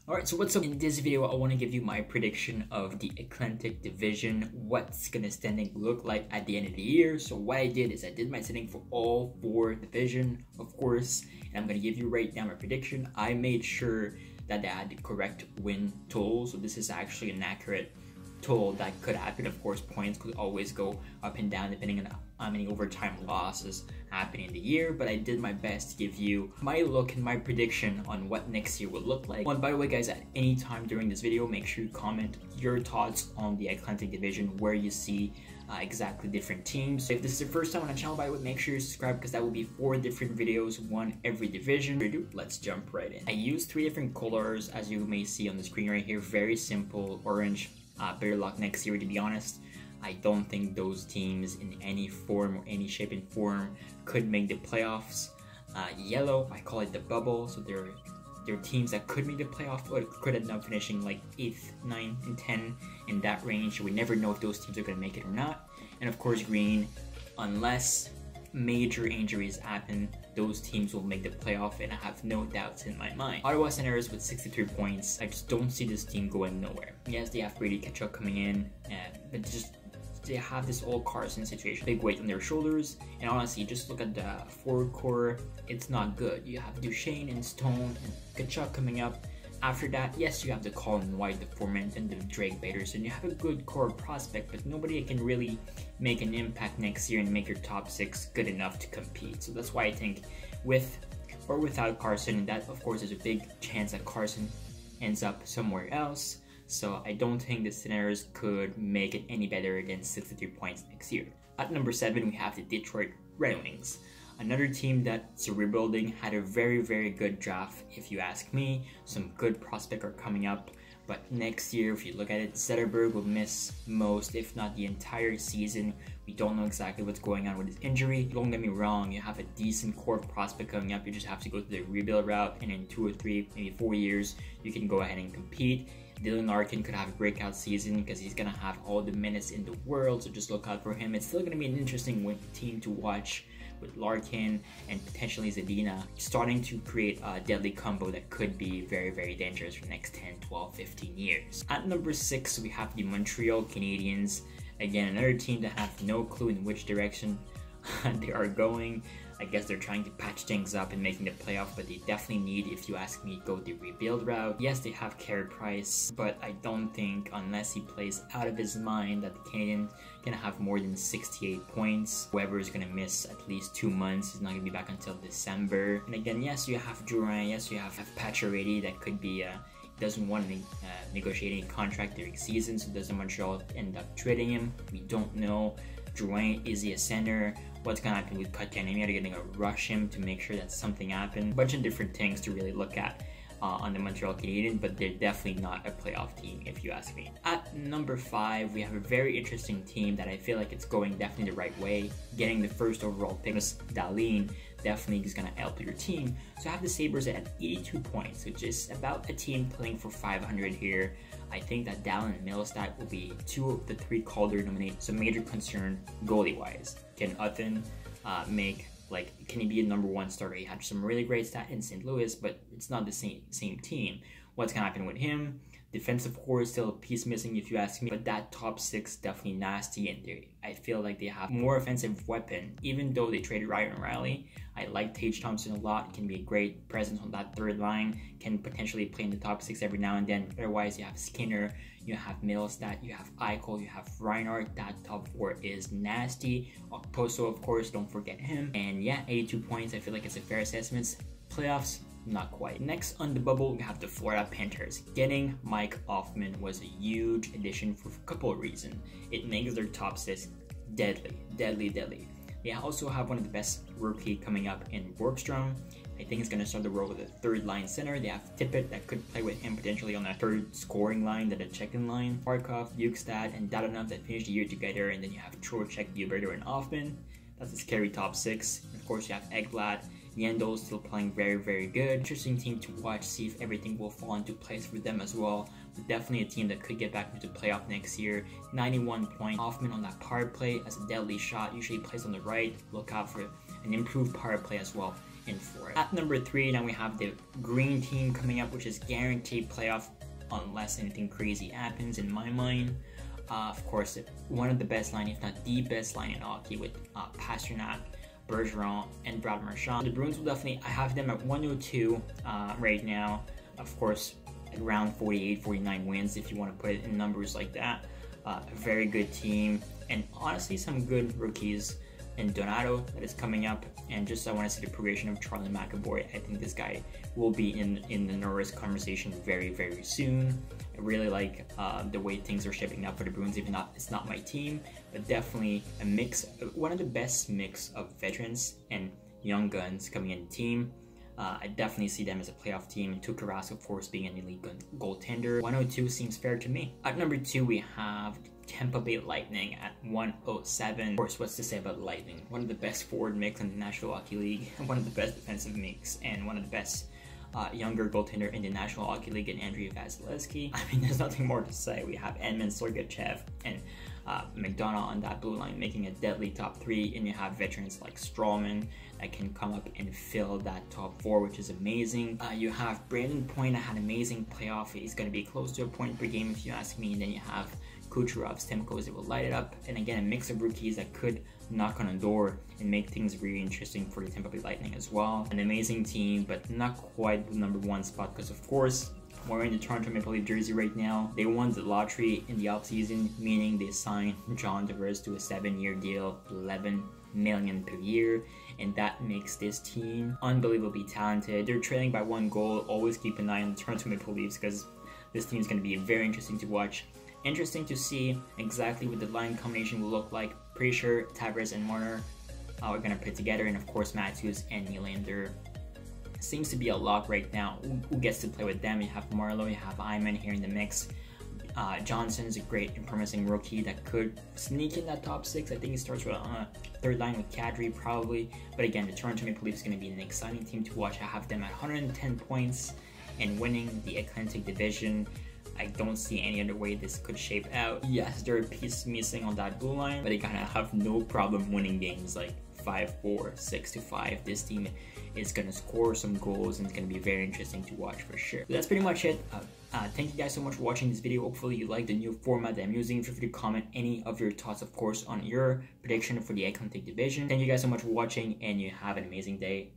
Alright, so what's up? In this video, I want to give you my prediction of the Atlantic Division, what's gonna standing look like at the end of the year. So what I did is I did my standing for all 4 division, of course, and I'm gonna give you right now my prediction. I made sure that I had the correct win total, so this is actually an accurate total that could happen. Of course, points could always go up and down depending on how many overtime losses happen in the year, but I did my best to give you my look and my prediction on what next year will look like. And by the way guys, at any time during this video, make sure you comment your thoughts on the Atlantic Division, where you see exactly different teams. So if this is your first time on the channel, by the way, make sure you subscribe because that will be 4 different videos, one every division. Let's jump right in. I used 3 different colors, as you may see on the screen right here. Very simple, orange, better luck next year. To be honest, I don't think those teams in any form or any shape and form could make the playoffs. Yellow, I call it the bubble, so they're teams that could make the playoff or could end up finishing like 8th, 9th, and 10 in that range. We never know if those teams are going to make it or not. And of course green, unless major injuries happen, those teams will make the playoff, and I have no doubts in my mind. Ottawa Senators with 63 points. I just don't see this team going nowhere. Yes, they have Brady Tkachuk coming in, but they have this old Carson situation, big weight on their shoulders, and honestly, just look at the forward core, it's not good. You have Duchesne and Stone and Tkachuk coming up. After that, yes, you have the Colin White, the Foreman, and the Drake Baters, and you have a good core prospect, but nobody can really make an impact next year and make your top 6 good enough to compete. So that's why I think with or without Carson, and that of course there's a big chance that Carson ends up somewhere else. So I don't think the Senators could make it any better than 63 points next year. At number 7, we have the Detroit Red Wings. Another team that's rebuilding, had a very, very good draft, if you ask me. Some good prospects are coming up. But next year, if you look at it, Zetterberg will miss most, if not the entire season. We don't know exactly what's going on with his injury. Don't get me wrong, you have a decent core prospect coming up. You just have to go to the rebuild route, and in 2 or 3, maybe 4 years, you can go ahead and compete. Dylan Larkin could have a breakout season because he's going to have all the minutes in the world, so just look out for him. It's still going to be an interesting team to watch, with Larkin and potentially Zadina starting to create a deadly combo that could be very, very dangerous for the next 10, 12, 15 years. At number 6, we have the Montreal Canadiens. Again, another team that have no clue in which direction they are going. I guess they're trying to patch things up and making the playoff, but they definitely need, if you ask me, go the rebuild route. Yes, they have Carey Price, but I don't think, unless he plays out of his mind, that the Canadiens can have more than 68 points. Whoever is going to miss at least 2 months is not going to be back until December. And again, yes, you have Durant, yes, you have Pacioretty that could be doesn't want to negotiate any contract during season, so doesn't Montreal end up trading him? We don't know. Durant, is he a center? What's gonna happen with Kotkaniemi? Are they gonna rush him to make sure that something happens? A bunch of different things to really look at on the Montreal Canadiens, but they're definitely not a playoff team, if you ask me. At number 5, we have a very interesting team that I feel like it's going definitely the right way. Getting the first overall pick, Dahlin, definitely is gonna help your team. So I have the Sabres at 82 points, which is about a team playing for 500 here. I think that Dallin and Middlestat will be 2 of the 3 Calder nominated. So major concern goalie-wise. Can Uthen can he be a number 1 starter? He had some really great stats in St. Louis, but it's not the same team. What's gonna happen with him? Defensive core is still a piece missing, if you ask me, but that top 6 definitely nasty, and I feel like they have more offensive weapon. Even though they traded Ryan O'Reilly, I like Tage Thompson a lot. Can be a great presence on that 3rd line, can potentially play in the top 6 every now and then. Otherwise, you have Skinner, you have Middlestat, you have Eichel, you have Reinhardt. That top 4 is nasty. Poso, of course, don't forget him. And yeah, 82 points, I feel like it's a fair assessment. Playoffs, not quite. Next on the bubble, we have the Florida Panthers. Getting Mike Hoffman was a huge addition for a couple of reasons. It makes their top 6 deadly. They also have one of the best rookie coming up in Borgstrom. I think he's going to start the role with a 3rd line center. They have Tippett that could play with him potentially on a 3rd scoring line than a 2nd line. Barkov, Bukestad, and Dadonov that finished the year together. And then you have Trocheck, Huberdeau, and Hoffman. That's a scary top 6. And of course, you have Ekblad. Yandel is still playing very, very good. Interesting team to watch, see if everything will fall into place for them as well. But definitely a team that could get back into the playoff next year. 91 points. Hoffman on that power play as a deadly shot. Usually plays on the right. Look out for an improved power play as well in for it. At number 3, now we have the green team coming up, which is guaranteed playoff unless anything crazy happens in my mind. Of course, one of the best line, if not the best line in hockey, with Pasternak, Bergeron, and Brad Marchand. The Bruins will definitely, I have them at 102 right now. Of course, around 48, 49 wins if you want to put it in numbers like that. A very good team, and honestly some good rookies in Donato that is coming up, and just I want to see the progression of Charlie McAvoy. I think this guy will be in the Norris conversation very, very soon. I really like the way things are shaping up for the Bruins, even though it's not my team, but definitely a mix, one of the best mix of veterans and young guns coming in the team. I definitely see them as a playoff team, and Tuukka Rask, of course, being an elite goaltender. 102 seems fair to me. At number 2, we have Tampa Bay Lightning at 107. Of course, what's to say about Lightning? One of the best forward mix in the National Hockey League, one of the best defensive mix, and one of the best younger goaltender in the National Hockey League, and Andrei Vasilevsky. I mean, there's nothing more to say. We have Edmund Sergachev and McDonough on that blue line, making a deadly top 3, and you have veterans like Strawman that can come up and fill that top 4, which is amazing. You have Brandon Point that had an amazing playoff. He's going to be close to a point per game if you ask me. And then you have Kucherov, Stamkos that will light it up, and again a mix of rookies that could knock on a door and make things really interesting for the Tampa Bay Lightning as well. An amazing team, but not quite the number 1 spot, because of course wearing the Toronto Maple Leaf jersey right now. They won the lottery in the offseason, meaning they signed John Tavares to a 7-year deal, $11 million per year, and that makes this team unbelievably talented. They're trailing by 1 goal. Always keep an eye on the Toronto Maple Leafs, because this team is going to be very interesting to watch. Interesting to see exactly what the line combination will look like. Pretty sure Tavares and Marner are going to put together, and of course Matthews and Nylander seems to be a lock right now. Who gets to play with them? You have Marlowe, you have Hyman here in the mix. Johnson is a great and promising rookie that could sneak in that top 6. I think he starts with on a 3rd line with Kadri probably. But again, the Toronto Maple Leafs is going to be an exciting team to watch. I have them at 110 points and winning the Atlantic Division. I don't see any other way this could shape out. Yes, there are pieces missing on that blue line, but they kind of have no problem winning games like 5-4, 6-5. This team is going to score some goals, and it's going to be very interesting to watch for sure. So that's pretty much it. Thank you guys so much for watching this video. Hopefully you like the new format that I'm using. Feel free to comment any of your thoughts, of course, on your prediction for the Atlantic Division. Thank you guys so much for watching, and you have an amazing day.